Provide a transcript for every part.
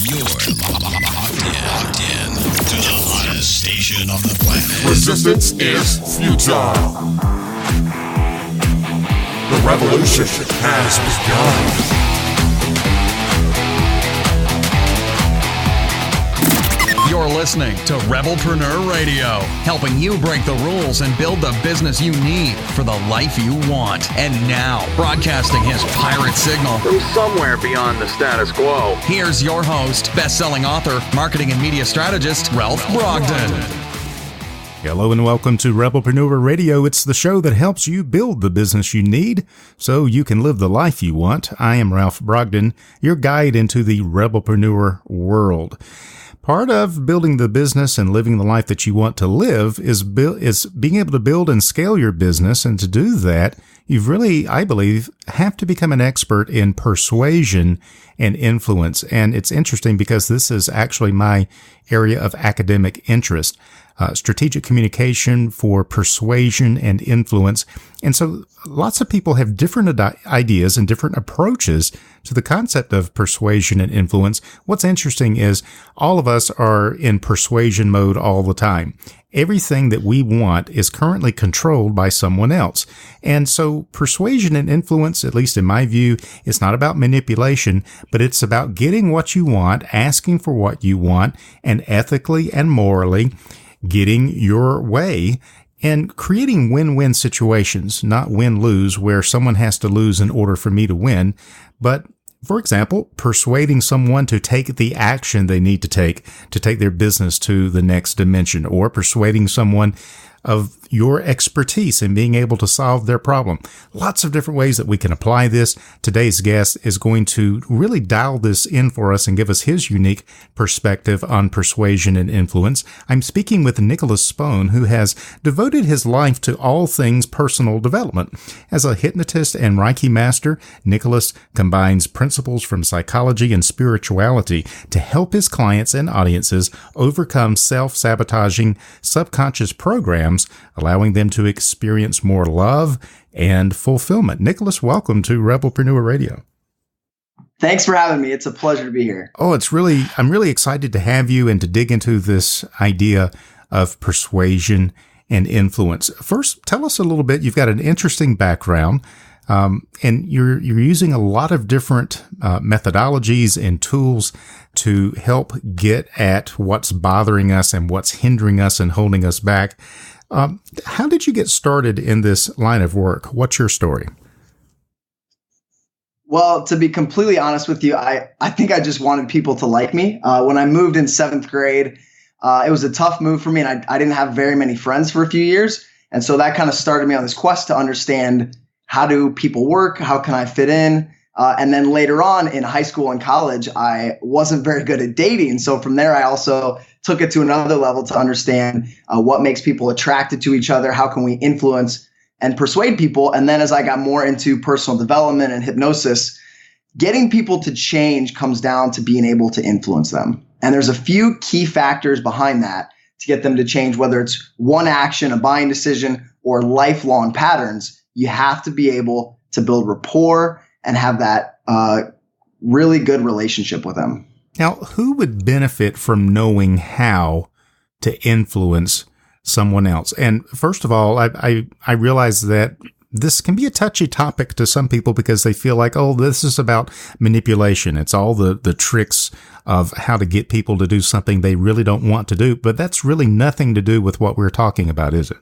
You're locked in to the hottest station on the planet. Resistance is futile. The revolution has begun. You're listening to Rebelpreneur Radio, helping you break the rules and build the business you need for the life you want. And now, broadcasting his pirate signal from somewhere beyond the status quo, here's your host, best-selling author, marketing and media strategist, Ralph Brogden. Hello and welcome to Rebelpreneur Radio. It's the show that helps you build the business you need so you can live the life you want. I am Ralph Brogden, your guide into the Rebelpreneur world. Part of building the business and living the life that you want to live is being able to build and scale your business. And to do that, you've really, I believe, have to become an expert in persuasion and influence. And it's interesting because this is actually my area of academic interest. Strategic communication for persuasion and influence. And so lots of people have different ideas and different approaches to the concept of persuasion and influence. What's interesting is all of us are in persuasion mode all the time. Everything that we want is currently controlled by someone else. And so persuasion and influence, at least in my view, is not about manipulation, but it's about getting what you want, asking for what you want, and ethically and morally getting your way and creating win-win situations, not win-lose, where someone has to lose in order for me to win. But, for example, persuading someone to take the action they need to take their business to the next dimension, or persuading someone of your expertise in being able to solve their problem. Lots of different ways that we can apply this. Today's guest is going to really dial this in for us and give us his unique perspective on persuasion and influence. I'm speaking with Nicholas Spohn, who has devoted his life to all things personal development. As a hypnotist and reiki master, Nicholas combines principles from psychology and spirituality to help his clients and audiences overcome self-sabotaging subconscious programs, allowing them to experience more love and fulfillment. Nicholas, welcome to Rebelpreneur Radio. Thanks for having me. It's a pleasure to be here. Oh, I'm really excited to have you and to dig into this idea of persuasion and influence. First, tell us a little bit. You've got an interesting background, and you're using a lot of different methodologies and tools to help get at what's bothering us and what's hindering us and holding us back. How did you get started in this line of work? What's your story? Well, to be completely honest with you, I think I just wanted people to like me. When I moved in seventh grade, it was a tough move for me, and I didn't have very many friends for a few years. And so that kind of started me on this quest to understand, how do people work? How can I fit in? And then later on in high school and college, I wasn't very good at dating. So from there, I also took it to another level to understand what makes people attracted to each other. How can we influence and persuade people? And then as I got more into personal development and hypnosis, getting people to change comes down to being able to influence them. And there's a few key factors behind that to get them to change, whether it's one action, a buying decision, or lifelong patterns. You have to be able to build rapport and have that really good relationship with them. Now, who would benefit from knowing how to influence someone else? And first of all, I realize that this can be a touchy topic to some people because they feel like, oh, this is about manipulation. It's all the tricks of how to get people to do something they really don't want to do. But that's really nothing to do with what we're talking about, is it?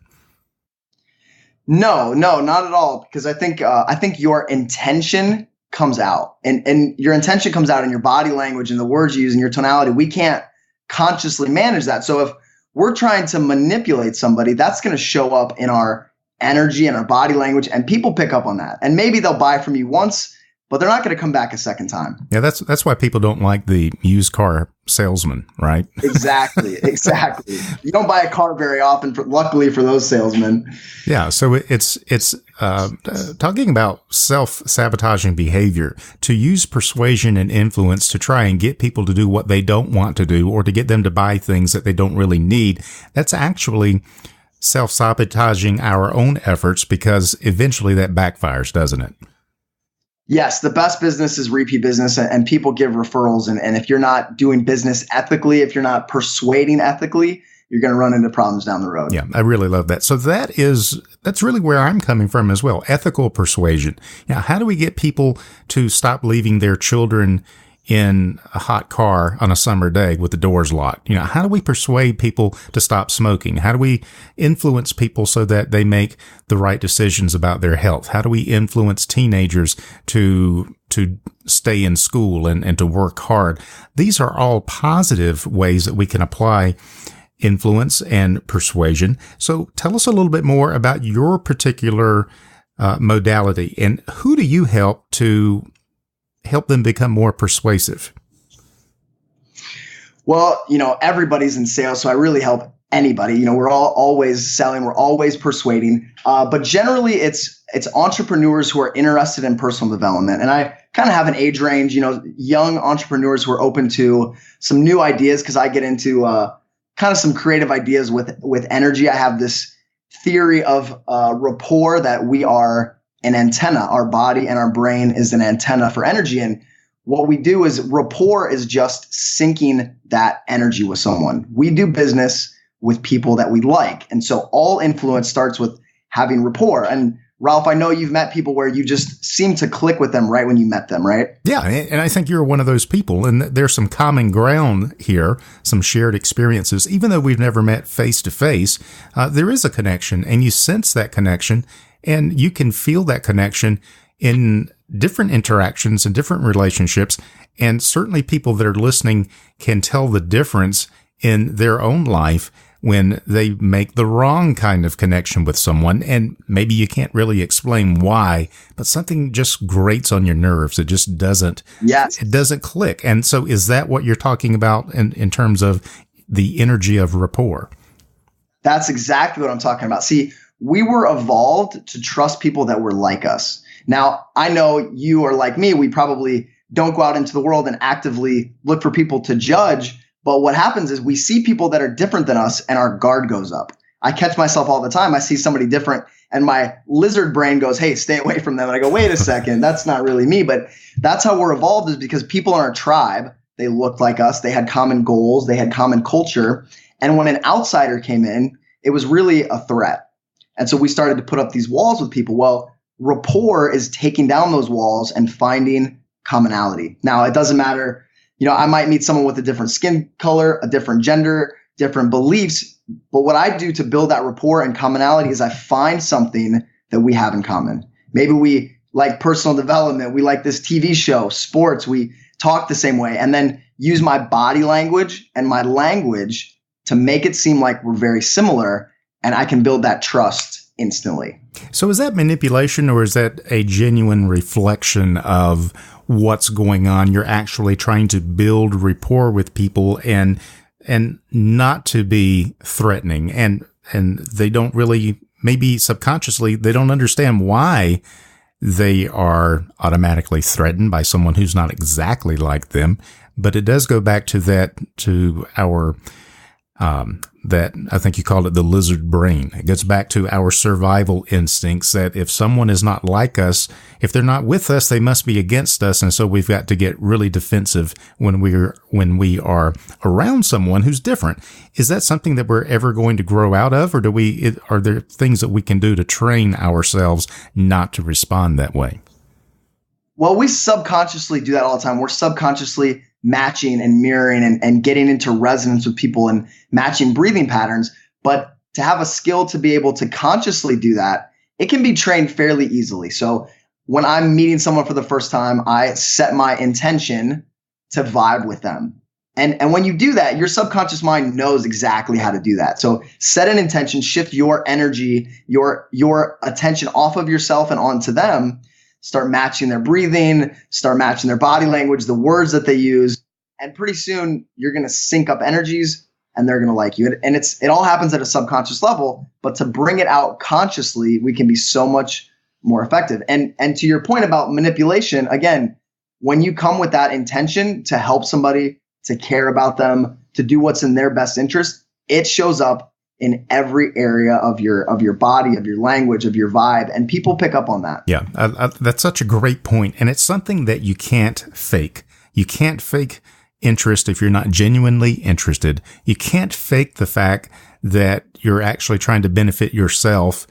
No, not at all. Because I think your intention comes out, and your intention comes out in your body language and the words you use and your tonality. We can't consciously manage that. So if we're trying to manipulate somebody, that's going to show up in our energy and our body language, and people pick up on that. And maybe they'll buy from you once, but they're not going to come back a second time. Yeah, that's why people don't like the used car salesman, right? Exactly. You don't buy a car very often, luckily for those salesmen. Yeah, so it's talking about self-sabotaging behavior, to use persuasion and influence to try and get people to do what they don't want to do, or to get them to buy things that they don't really need. That's actually self-sabotaging our own efforts, because eventually that backfires, doesn't it? Yes, the best business is repeat business, and people give referrals. And if you're not doing business ethically, if you're not persuading ethically, you're going to run into problems down the road. Yeah, I really love that. So that's really where I'm coming from as well. Ethical persuasion. How do we get people to stop leaving their children in a hot car on a summer day with the doors locked? How do we persuade people to stop smoking? How do we influence people so that they make the right decisions about their health? How do we influence teenagers to stay in school and to work hard? These are all positive ways that we can apply influence and persuasion. So tell us a little bit more about your particular modality, and who do you help to help them become more persuasive? Well, everybody's in sales, so I really help anybody. We're all always selling, we're always persuading, but generally it's entrepreneurs who are interested in personal development. And I kind of have an age range, young entrepreneurs who are open to some new ideas, because I get into kind of some creative ideas with energy. I have this theory of rapport, that we are an antenna. Our body and our brain is an antenna for energy. And what we do is rapport is just syncing that energy with someone. We do business with people that we like. And so all influence starts with having rapport. And Ralph, I know you've met people where you just seem to click with them right when you met them, right? Yeah, and I think you're one of those people, and there's some common ground here, some shared experiences. Even though we've never met face to face, there is a connection, and you sense that connection, and you can feel that connection in different interactions and different relationships. And certainly people that are listening can tell the difference in their own life when they make the wrong kind of connection with someone. And maybe you can't really explain why, but something just grates on your nerves. It just doesn't, It doesn't click. And so is that what you're talking about in terms of the energy of rapport? That's exactly what I'm talking about. See, we were evolved to trust people that were like us. Now, I know you are like me. We probably don't go out into the world and actively look for people to judge. But what happens is we see people that are different than us and our guard goes up. I catch myself all the time. I see somebody different and my lizard brain goes, hey, stay away from them. And I go, wait a second, that's not really me. But that's how we're evolved, is because people in our tribe, they looked like us. They had common goals. They had common culture. And when an outsider came in, it was really a threat. And so we started to put up these walls with people. Well, rapport is taking down those walls and finding commonality. Now, it doesn't matter. I might meet someone with a different skin color, a different gender, different beliefs. But what I do to build that rapport and commonality is I find something that we have in common. Maybe we like personal development. We like this TV show, sports. We talk the same way, and then use my body language and my language to make it seem like we're very similar, and I can build that trust instantly. So is that manipulation, or is that a genuine reflection of what's going on? You're actually trying to build rapport with people and not to be threatening, and they don't really, maybe subconsciously, they don't understand why they are automatically threatened by someone who's not exactly like them. But it does go back to that, to our that I think you called it the lizard brain. It gets back to our survival instincts, that if someone is not like us, if they're not with us, they must be against us. And so we've got to get really defensive when we are around someone who's different. Is that something that we're ever going to grow out of, or are there things that we can do to train ourselves not to respond that way? Well, we subconsciously do that all the time. We're subconsciously matching and mirroring and getting into resonance with people and matching breathing patterns. But to have a skill to be able to consciously do that, it can be trained fairly easily. So when I'm meeting someone for the first time, I set my intention to vibe with them. And when you do that, your subconscious mind knows exactly how to do that. So set an intention, shift your energy, your attention off of yourself and onto them. Start matching their breathing, start matching their body language, the words that they use. And pretty soon you're going to sync up energies and they're going to like you. And it all happens at a subconscious level, but to bring it out consciously, we can be so much more effective. And to your point about manipulation, again, when you come with that intention to help somebody, to care about them, to do what's in their best interest, it shows up in every area of your body, of your language, of your vibe, and people pick up on that. Yeah, that's such a great point, and it's something that you can't fake. You can't fake interest if you're not genuinely interested. You can't fake the fact that you're actually trying to benefit yourself,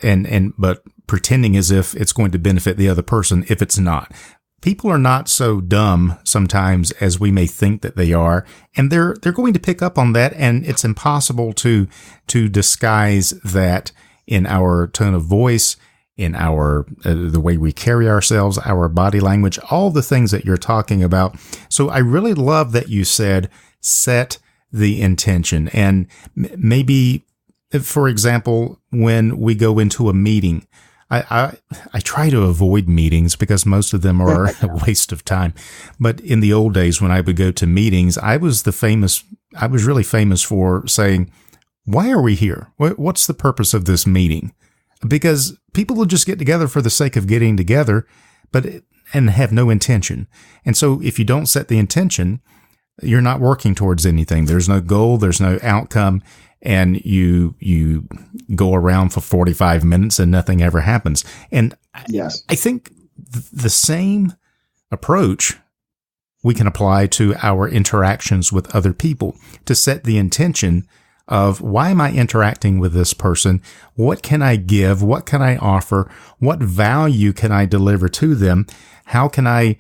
but pretending as if it's going to benefit the other person if it's not. People are not so dumb sometimes as we may think that they are, and they're going to pick up on that, and it's impossible to disguise that in our tone of voice, in our the way we carry ourselves, our body language, all the things that you're talking about. So I really love that you said set the intention, and maybe, for example, when we go into a meeting, I try to avoid meetings because most of them are a waste of time. But in the old days when I would go to meetings, I was really famous for saying, why are we here? What's the purpose of this meeting? Because people will just get together for the sake of getting together, and have no intention. And so if you don't set the intention, you're not working towards anything. There's no goal, there's no outcome. And you go around for 45 minutes and nothing ever happens. And yes, I think the same approach we can apply to our interactions with other people, to set the intention of, why am I interacting with this person? What can I give? What can I offer? What value can I deliver to them? How can I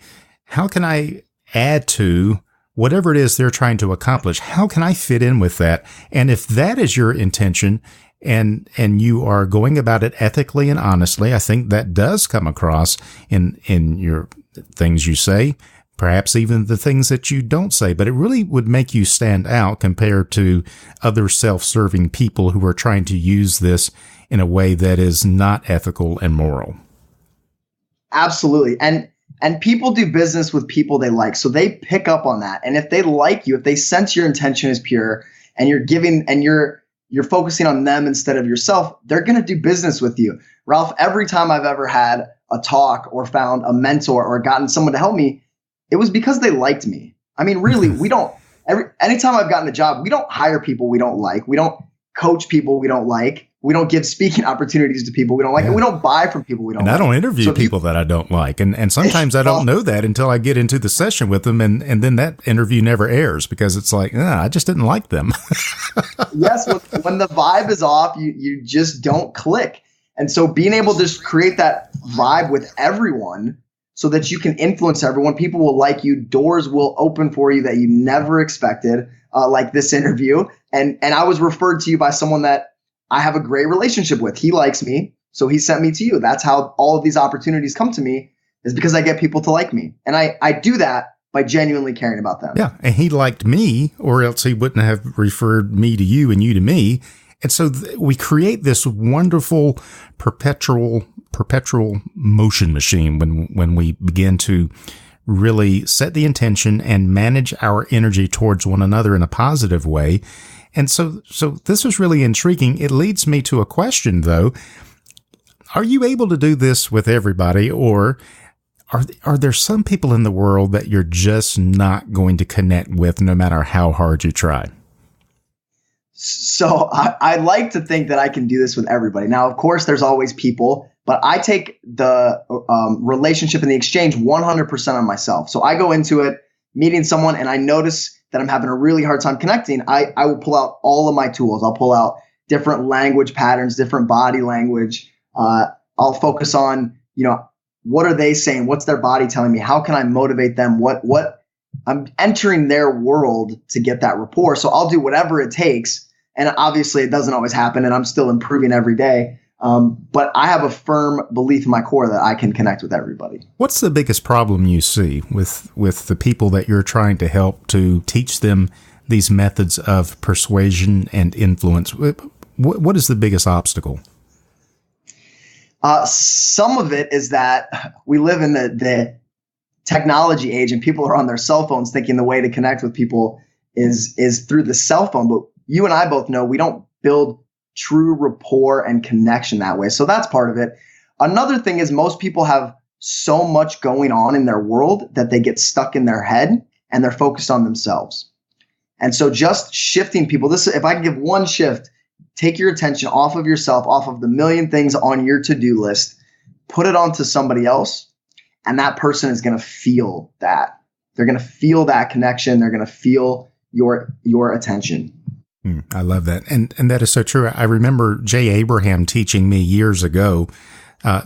add to whatever it is they're trying to accomplish? How can I fit in with that? And if that is your intention, and you are going about it ethically and honestly, I think that does come across in your things you say, perhaps even the things that you don't say, but it really would make you stand out compared to other self-serving people who are trying to use this in a way that is not ethical and moral. Absolutely. And people do business with people they like. So they pick up on that. And if they like you, if they sense your intention is pure, and you're giving, and you're focusing on them instead of yourself, they're going to do business with you. Ralph, every time I've ever had a talk or found a mentor or gotten someone to help me, it was because they liked me. I mean, really, anytime I've gotten a job, we don't hire people we don't like. We don't coach people we don't like. We don't give speaking opportunities to people we don't like. And we don't buy from people we don't like. And I don't interview people that I don't like. And sometimes I don't know that until I get into the session with them. And then that interview never airs because it's like, I just didn't like them. Yes. When the vibe is off, you just don't click. And so being able to just create that vibe with everyone so that you can influence everyone, people will like you, doors will open for you that you never expected, like this interview. And I was referred to you by someone that I have a great relationship with. He likes me, so he sent me to you. That's how all of these opportunities come to me, is because I get people to like me. And I do that by genuinely caring about them. Yeah, and he liked me, or else he wouldn't have referred me to you and you to me. And so we create this wonderful perpetual motion machine when we begin to really set the intention and manage our energy towards one another in a positive way. And so this is really intriguing. It leads me to a question, though. Are you able to do this with everybody, or are there some people in the world that you're just not going to connect with no matter how hard you try? So I like to think that I can do this with everybody. Now, of course, there's always people, but I take the relationship and the exchange 100% on myself. So I go into it meeting someone and I notice that I'm having a really hard time connecting. I will pull out all of my tools. I'll pull out different language patterns, different body language. I'll focus on, what are they saying? What's their body telling me? How can I motivate them? What I'm entering their world to get that rapport. So I'll do whatever it takes. And obviously it doesn't always happen, and I'm still improving every day. But I have a firm belief in my core that I can connect with everybody. What's the biggest problem you see with the people that you're trying to help to teach them these methods of persuasion and influence? What is the biggest obstacle? Some of it is that we live in the technology age, and people are on their cell phones thinking the way to connect with people is through the cell phone. But you and I both know we don't build true rapport and connection that way. So that's part of it. Another thing is most people have so much going on in their world that they get stuck in their head and they're focused on themselves. And so just shifting people, if I can give one shift, take your attention off of yourself, off of the million things on your to-do list, put it onto somebody else, and that person is going to feel that. They're going to feel that connection. They're going to feel your attention. I love that. And that is so true. I remember Jay Abraham teaching me years ago,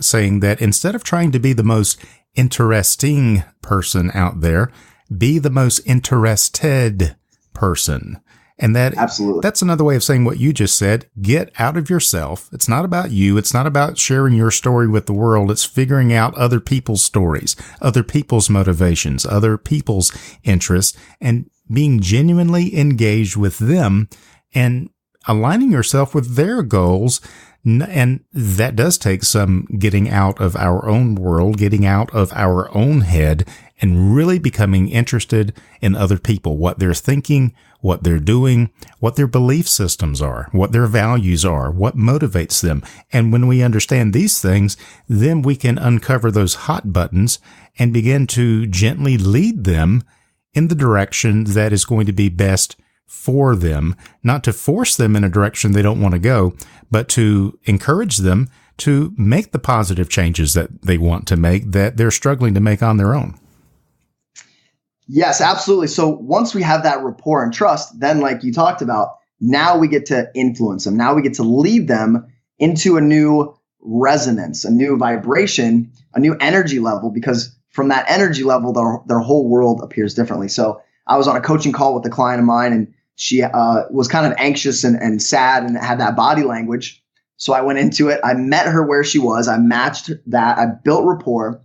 saying that instead of trying to be the most interesting person out there, be the most interested person. And Absolutely. That's another way of saying what you just said. Get out of yourself. It's not about you. It's not about sharing your story with the world. It's figuring out other people's stories, other people's motivations, other people's interests, and being genuinely engaged with them and aligning yourself with their goals. And that does take some getting out of our own world, getting out of our own head, and really becoming interested in other people, what they're thinking, what they're doing, what their belief systems are, what their values are, what motivates them. And when we understand these things, then we can uncover those hot buttons and begin to gently lead them in the direction that is going to be best for them, not to force them in a direction they don't want to go, but to encourage them to make the positive changes that they want to make that they're struggling to make on their own. Yes, absolutely. So once we have that rapport and trust, then like you talked about, now we get to influence them. Now we get to lead them into a new resonance, a new vibration, a new energy level, because from that energy level, their whole world appears differently. So I was on a coaching call with a client of mine, and she was kind of anxious and sad and had that body language. So I went into it. I met her where she was. I matched that. I built rapport.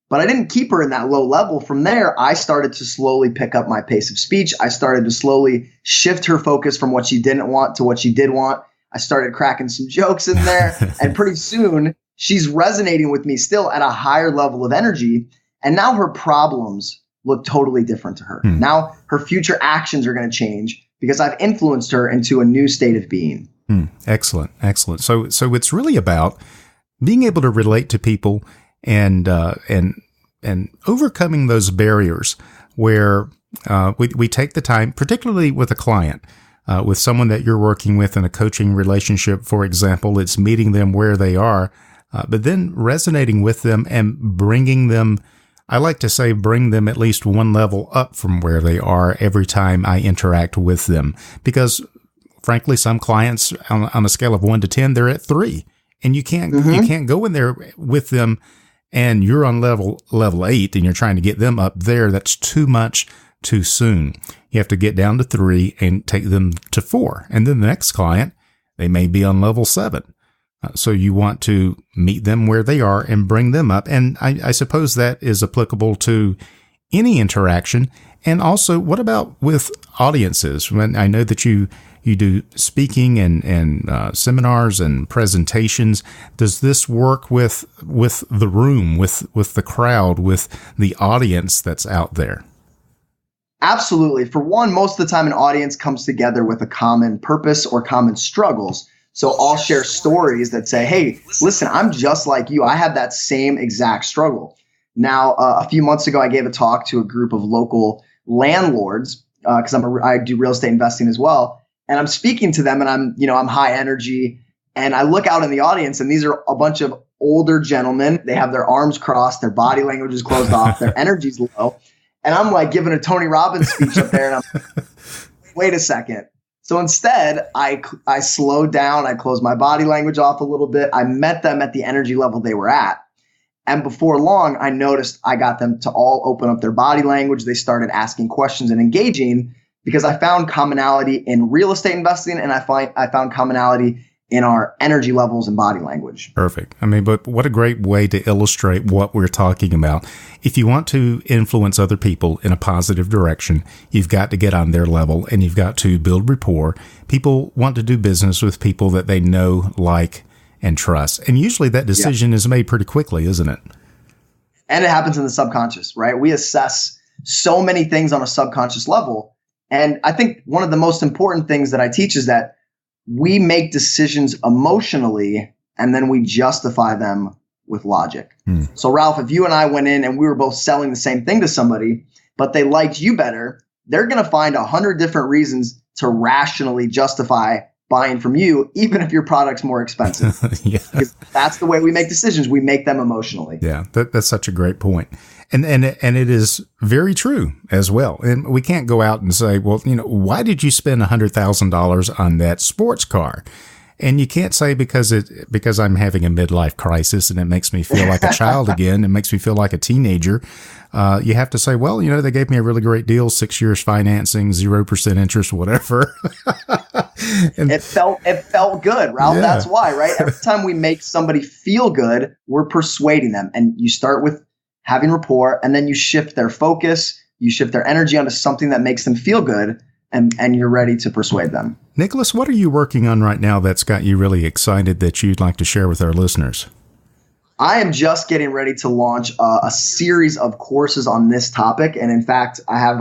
But I didn't keep her in that low level. From there, I started to slowly pick up my pace of speech. I started to slowly shift her focus from what she didn't want to what she did want. I started cracking some jokes in there. And pretty soon, she's resonating with me still at a higher level of energy. And now her problems look totally different to her. Now her future actions are going to change because I've influenced her into a new state of being. Excellent. Excellent. So it's really about being able to relate to people and overcoming those barriers where we take the time, particularly with a client, with someone that you're working with in a coaching relationship, for example. It's meeting them where they are, but then resonating with them and bringing them, I like to say, bring them at least one level up from where they are every time I interact with them. Because frankly, some clients on a scale of 1 to 10, they're at 3, and you can't go in there with them and you're on level 8 and you're trying to get them up there. That's too much too soon. You have to get down to 3 and take them to 4. And then the next client, they may be on level 7. So you want to meet them where they are and bring them up. And I suppose that is applicable to any interaction. And also, what about with audiences? When I know that you do speaking and seminars and presentations. Does this work with the room, with the crowd, with the audience that's out there? Absolutely. For one, most of the time an audience comes together with a common purpose or common struggles. So I'll share stories that say, hey, listen, I'm just like you. I have that same exact struggle. Now, a few months ago, I gave a talk to a group of local landlords because I do real estate investing as well. And I'm speaking to them, and I'm high energy, and I look out in the audience, and these are a bunch of older gentlemen. They have their arms crossed, their body language is closed off, their energy's low. And I'm like giving a Tony Robbins speech up there, and I'm like, wait a second. So instead, I slowed down, I closed my body language off a little bit. I met them at the energy level they were at. And before long, I noticed I got them to all open up their body language. They started asking questions and engaging, because I found commonality in real estate investing, and I found commonality in our energy levels and body language. Perfect. I mean, but what a great way to illustrate what we're talking about. If you want to influence other people in a positive direction, you've got to get on their level and you've got to build rapport. People want to do business with people that they know, like, and trust. And usually that decision is made pretty quickly, isn't it? And it happens in the subconscious, right? We assess so many things on a subconscious level. And I think one of the most important things that I teach is that we make decisions emotionally and then we justify them with logic. So Ralph, if you and I went in and we were both selling the same thing to somebody, but they liked you better, they're going to find 100 different reasons to rationally justify buying from you, even if your product's more expensive. Yeah. Because that's the way we make decisions. We make them emotionally. Yeah, that's such a great point. And it is very true as well. And we can't go out and say, well, why did you spend $100,000 on that sports car? And you can't say because I'm having a midlife crisis and it makes me feel like a child again. It makes me feel like a teenager. You have to say, well, they gave me a really great deal, 6 years financing, 0% interest, whatever. And it felt good, Ralph. Yeah. That's why, right? Every time we make somebody feel good, we're persuading them. And you start with having rapport, and then you shift their focus, you shift their energy onto something that makes them feel good, and you're ready to persuade them. Nicholas, what are you working on right now that's got you really excited that you'd like to share with our listeners? I am just getting ready to launch a series of courses on this topic. And in fact, I have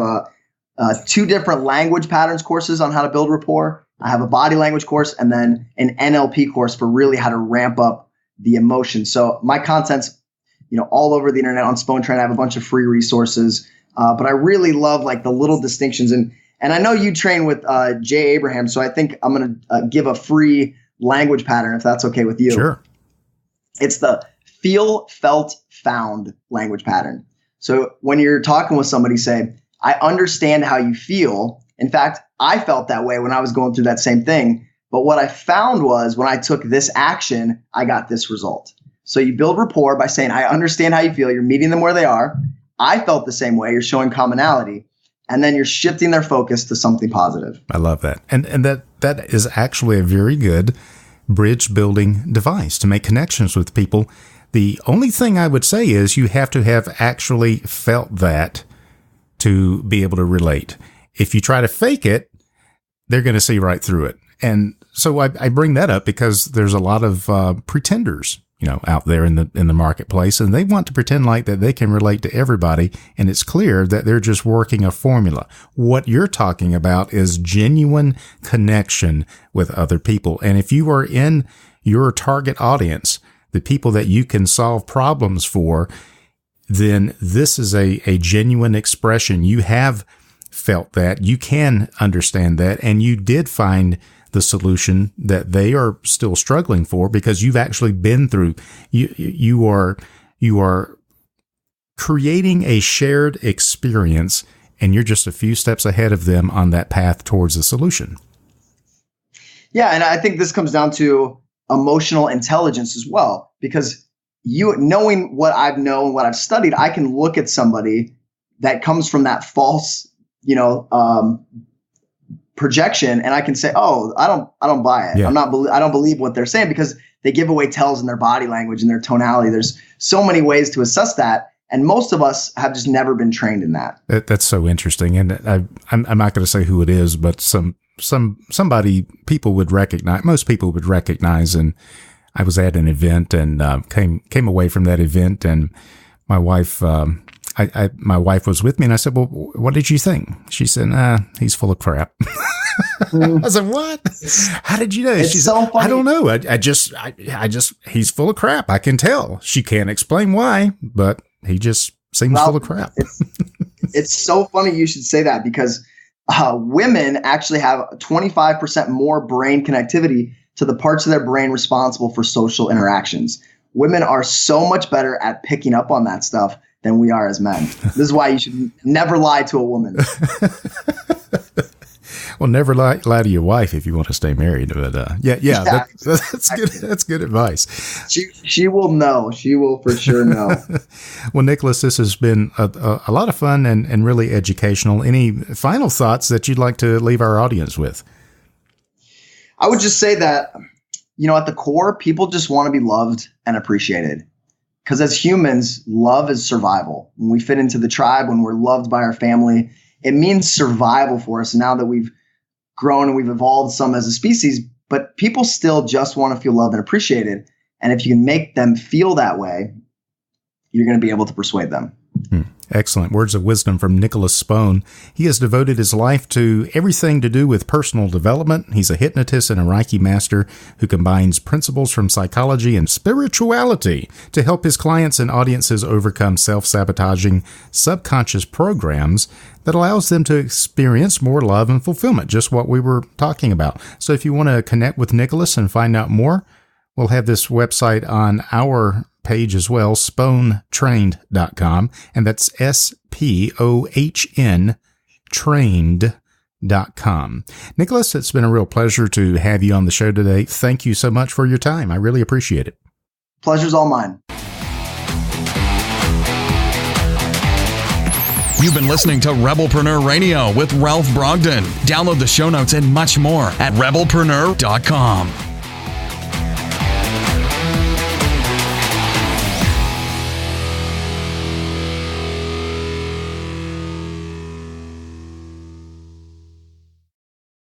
2 different language patterns courses on how to build rapport. I have a body language course and then an NLP course for really how to ramp up the emotion. So my content's all over the internet on Spohn. I have a bunch of free resources, but I really love like the little distinctions. And I know you train with Jay Abraham, so I think I'm going to give a free language pattern if that's okay with you. Sure. It's the feel, felt, found language pattern. So when you're talking with somebody, say, I understand how you feel. In fact, I felt that way when I was going through that same thing. But what I found was when I took this action, I got this result. So you build rapport by saying, I understand how you feel. You're meeting them where they are. I felt the same way. You're showing commonality. And then you're shifting their focus to something positive. I love that. And that is actually a very good bridge building device to make connections with people. The only thing I would say is you have to have actually felt that to be able to relate. If you try to fake it, they're going to see right through it. And so I bring that up because there's a lot of pretenders, out there in the marketplace, and they want to pretend like that they can relate to everybody. And it's clear that they're just working a formula. What you're talking about is genuine connection with other people. And if you are in your target audience, the people that you can solve problems for, then this is a genuine expression. You have felt that, you can understand that, and you did find the solution that they are still struggling for because you've actually been through. You are creating a shared experience, and you're just a few steps ahead of them on that path towards the solution. Yeah, and I think this comes down to emotional intelligence as well, because knowing what I've known, what I've studied, I can look at somebody that comes from that false, projection, and I can say, "Oh, I don't buy it. Yeah. I don't believe what they're saying," because they give away tells in their body language and their tonality. There's so many ways to assess that, and most of us have just never been trained in that. That's so interesting, and I'm not going to say who it is, but somebody people would recognize. Most people would recognize. And I was at an event and came away from that event, and my wife. My wife was with me, and I said, well, what did you think? She said, he's full of crap. I said, what? How did you know? It's She so said, funny. I don't know. I just, he's full of crap. I can tell. She can't explain why, but he just seems full of crap. It's so funny you should say that, because women actually have 25% more brain connectivity to the parts of their brain responsible for social interactions. Women are so much better at picking up on that stuff than we are as men. This is why you should never lie to a woman. Well, never lie to your wife if you want to stay married. But that's good. That's good advice. She will know. She will for sure know. Well, Nicholas, this has been a lot of fun and really educational. Any final thoughts that you'd like to leave our audience with? I would just say that, at the core, people just want to be loved and appreciated. Because as humans, love is survival. When we fit into the tribe, when we're loved by our family, it means survival for us now that we've grown and we've evolved some as a species. But people still just want to feel loved and appreciated. And if you can make them feel that way, you're going to be able to persuade them. Excellent. Words of wisdom from Nicholas Spohn. He has devoted his life to everything to do with personal development. He's a hypnotist and a reiki master who combines principles from psychology and spirituality to help his clients and audiences overcome self-sabotaging subconscious programs that allows them to experience more love and fulfillment, just what we were talking about. So if you want to connect with Nicholas and find out more, we'll have this website on our page as well, spohntrained.com, and that's SPOHN trained.com. Nicholas, it's been a real pleasure to have you on the show today. Thank you so much for your time. I really appreciate it. Pleasure's all mine. You've been listening to Rebelpreneur Radio with Ralph Brogden. Download the show notes and much more at rebelpreneur.com.